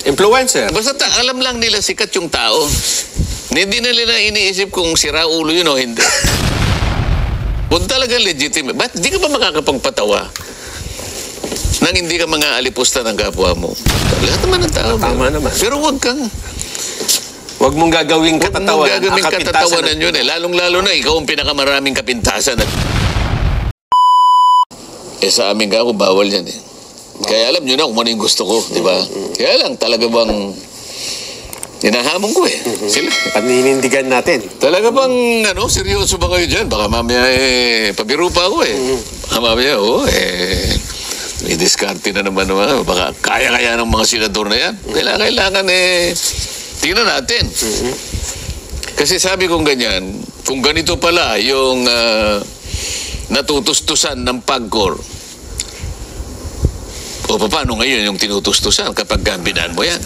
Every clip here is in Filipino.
Influencer. Basta alam lang nila sikat yung tao. Hindi na nila iniisip kung sira ulo yun o hindi. Kung talaga legitimate, ba't di ka ba makakapagpatawa nang hindi ka mga alipusta ng kapwa mo? Lahat naman ng tao. Tama naman. Pero huwag mong gagawing katatawanan. Huwag mong gagawing katatawanan yun eh. Lalong-lalo na ikaw ang pinakamaraming kapintasan. Sa amin ka ako, bawal yan eh. Kaya alam nyo na kung ano yung gusto ko, di ba? Kaya lang, talaga bang hinahamon ko eh. Sila. Paninindigan natin. Talaga bang, seryoso ba kayo dyan? Baka mamaya pabiro pa ako eh. Baka mamaya, may diskarte na naman. Baka kaya-kaya ng mga senador na yan. Kailangan tingnan natin. Kasi sabi kong ganyan, kung ganito pala yung natutustusan ng PAGCOR, o paano ngayon yung tinutustusan kapag binaan mo yan?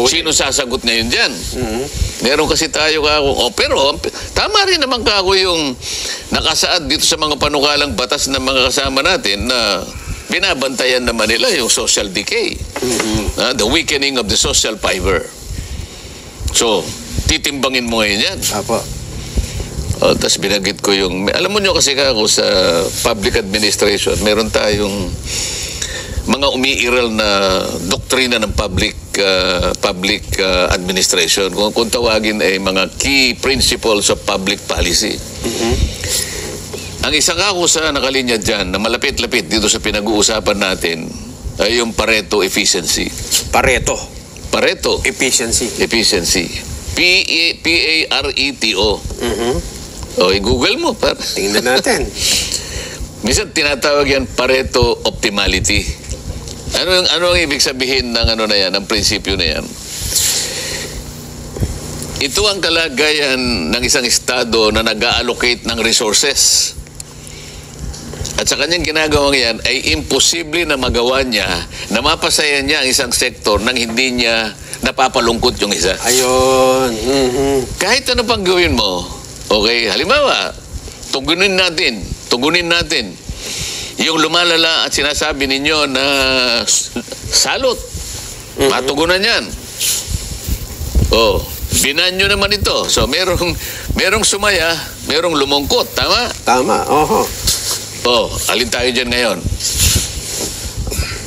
Sino sasagot ngayon dyan? Meron kasi tayo pero tama rin naman yung nakasaad dito sa mga panukalang batas ng mga kasama natin na binabantayan naman nila yung social decay. The weakening of the social fiber. So, titimbangin mo ngayon yan. Apo. Tapos binanggit ko alam mo nyo kasi ako sa public administration, meron tayong mga umiiral na doktrina ng public administration. Kung tawagin ay mga key principles of public policy. Ang isang sa nakalinya dyan na malapit-lapit dito sa pinag-uusapan natin ay yung Pareto efficiency. Pareto. Efficiency. P-A-R-E-T-O. I-google mo. Tingnan natin. Minsan tinatawag yan Pareto optimality. Ano ang ibig sabihin ng na yan, ng prinsipyo na yan? Ito ang kalagayan ng isang estado na nag-allocate ng resources. At sa kanyang ginagawang yan ay imposible na magawa niya na mapasaya niya ang isang sektor nang hindi niya napapalungkot yung isa. Ayun. Kahit ano pang gawin mo, okay, halimbawa, tugunin natin yung lumalala at sinasabi ninyo na salot. Matugunan yan. Binan nyo naman ito. So, merong sumaya, merong lumungkot. Tama? Tama. Alin tayo dyan ngayon?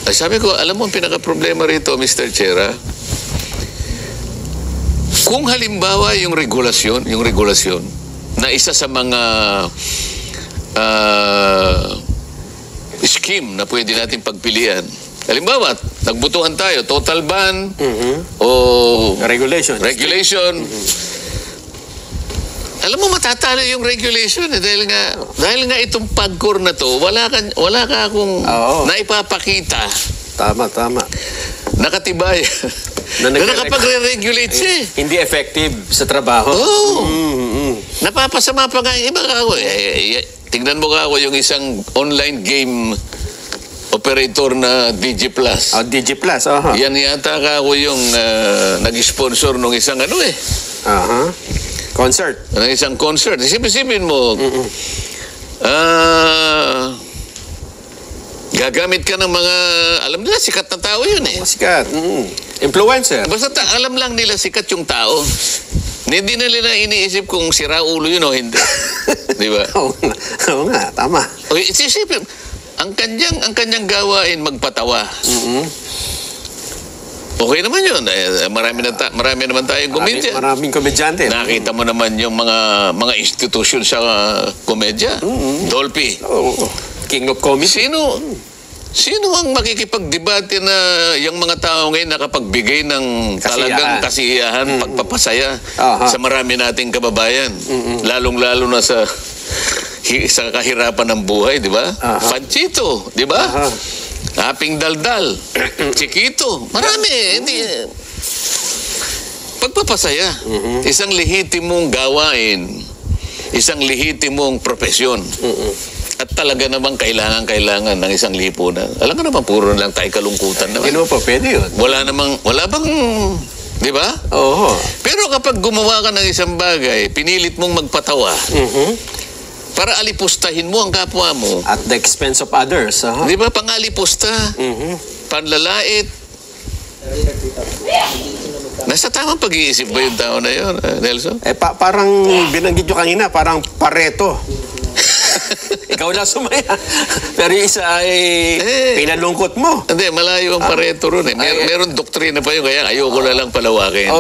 Ay, sabi ko, alam mo ang pinaka-problema rito, Mr. Chair, kung halimbawa yung regulasyon na isa sa mga scheme na pwede natin pagpilian. Halimbawa, nagbutuhan tayo, total ban o regulation. Alam mo, matatalo yung regulation dahil nga itong PAGCOR na to, wala ka akong naipapakita. Tama. Nakatibay. Na nakapagre-regulate siya. Hindi effective sa trabaho. Napapasama pa nga yung iba ako. Tingnan mo ako yung isang online game operator na DG Plus. DG Plus, Yan yata ako yung nag-sponsor nung isang concert. Ng isang concert. Isipin mo, gagamit ka ng mga, alam nila, sikat na tao yun eh. Sikat. Influencer. Basta alam lang nila sikat yung tao. Hindi na nila iniisip kung sira ulo yun o hindi. Di ba? Oo nga, tama. Isipin, ang kanyang gawain magpatawa. Okay naman yun. Marami naman tayong komedya. Maraming komedyante. Nakita mo naman yung mga institusyon sa komedya. Dolphy. King of comedy. Sino ang makikipagdebate na yung mga tao ngayon nakapagbigay ng talagang kasiyahan, pagpapasaya sa marami nating kababayan? Lalong-lalo na sa kahirapan ng buhay, di ba? Panchito, di ba? Aping Daldal, Chiquito, marami. Pagpapasaya, isang lehitimong gawain, isang lehitimong profesyon. At talaga namang kailangan ng isang lipunan. Alam ka naman, puro lang tayo kalungkutan naman. Hindi pa pwede yun. Wala bang, di ba? Oo. Pero kapag gumawa ka ng isang bagay, pinilit mong magpatawa, para alipustahin mo ang kapwa mo. At the expense of others. Di ba? Pangalipusta, panlalait, Nasa tamang pag-iisip ba yung tao na yun, Nelson? Parang binanggit nyo kanina, parang Pareto. Ikaw lang sumaya. Pero yung isa ay pinalungkot mo. Hindi, malayo ang Pareto ron eh. Meron doktrina pa yun, kaya ayoko na lang palawakin.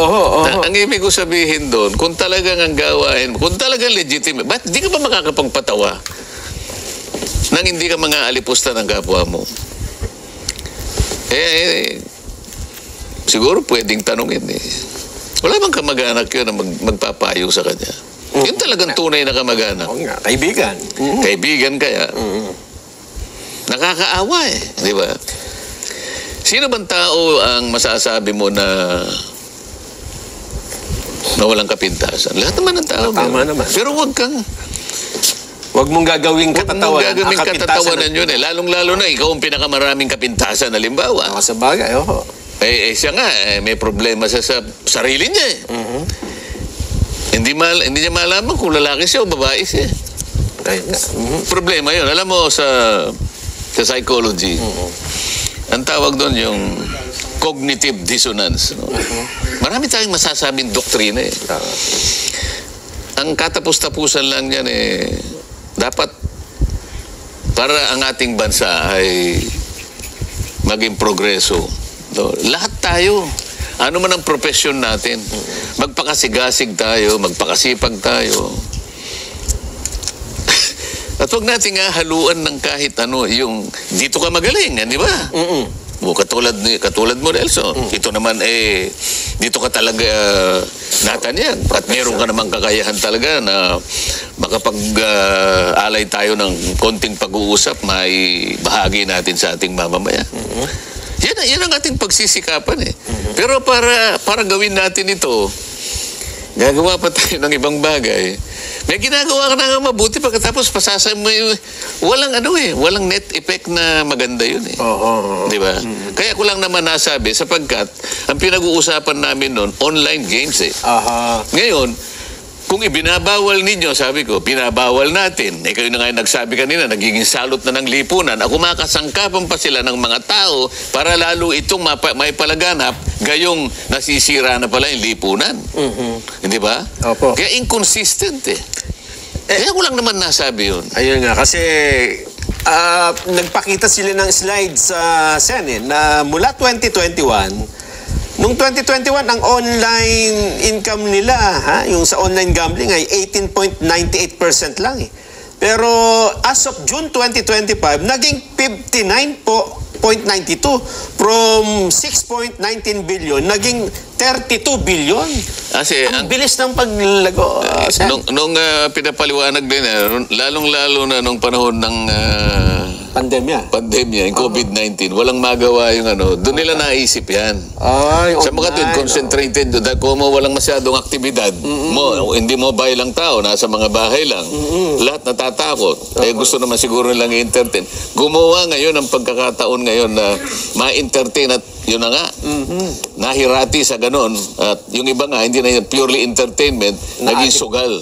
Ang ibig ko sabihin doon, kung talagang ang gawain, kung talagang legitimate, ba't di ka ba makakapagpatawa nang hindi ka mga alipusta ng kapwa mo? Siguro pwedeng tanungin eh. Wala bang kamag-anak yun na magpapayo sa kanya? Yun talagang tunay na kamag-anak. Oo nga, kaibigan. Kaibigan kaya. Nakakaawa eh, di ba? Sino bang tao ang masasabi mo na walang kapintasan? Lahat naman ng tao. Tama naman. Pero Huwag mong gagawing katatawanan. Huwag mong gagawing katatawanan yun eh. Lalong-lalo na ikaw ang pinakamaraming kapintasan, halimbawa. Sa bagay, Siya nga, may problema sa sarili niya eh. Hindi niya malaman kung lalaki siya o babae siya. Problema yun. Alam mo, sa psychology, ang tawag doon yung cognitive dissonance. No? Marami tayong masasabing doktrina eh. Ang katapos-tapusan lang yan eh, dapat para ang ating bansa ay maging progreso. No? Lahat tayo. Ano man ang profesyon natin, magpakasigasig tayo, magpakasipag tayo. At huwag natin nga haluan ng kahit ano, yung dito ka magaling, di ba? Katulad mo, Nelson. Ito naman dito ka talaga natanyag. At meron ka namang kakayahan talaga na makapag-alay tayo ng konting pag-uusap, may bahagi natin sa ating mamamayan. Yan ang ating pagsisikapan eh. Pero para gawin natin ito, gagawa pa tayo ng ibang bagay. May ginagawa ka na nga mabuti pagkatapos pasasay mo walang net effect na maganda yun eh. Di ba? Kaya ko lang naman nasabi sapagkat ang pinag-uusapan namin noon, online games eh. Ngayon, kung ibinabawal ninyo, sabi ko, pinabawal natin. Kayo na nga nagsabi kanina, nagiging salot na ng lipunan. Ako makasangkapan pa sila ng mga tao para lalo itong may palaganap, gayong nasisira na pala yung lipunan. Hindi ba? Opo. Kaya inconsistent eh. Kaya ko lang naman nasabi yun. Ayun nga, kasi nagpakita sila ng slides sa Senate na mula 2021, Noong 2021, ang online income nila, yung sa online gambling ay 18.98% lang eh. Pero as of June 2025, naging 59.92 from 6.19 billion, naging 32 billion. Kasi ang bilis ng paglago. Nung pinapaliwanag din, lalong-lalo na nung panahon ng pandemya, yung COVID-19, walang magawa yung doon nila naisip yan. Sa mga concentrated, dahil kung walang masyadong aktibidad, hindi mobile lang tao, nasa mga bahay lang, lahat natatakot. Gusto naman siguro nilang i-entertain. Gumawa ngayon ang pagkakataon ngayon na ma-entertain at yun na nga, nahirati sa ganon. At yung iba nga, hindi na purely entertainment, naging sugal.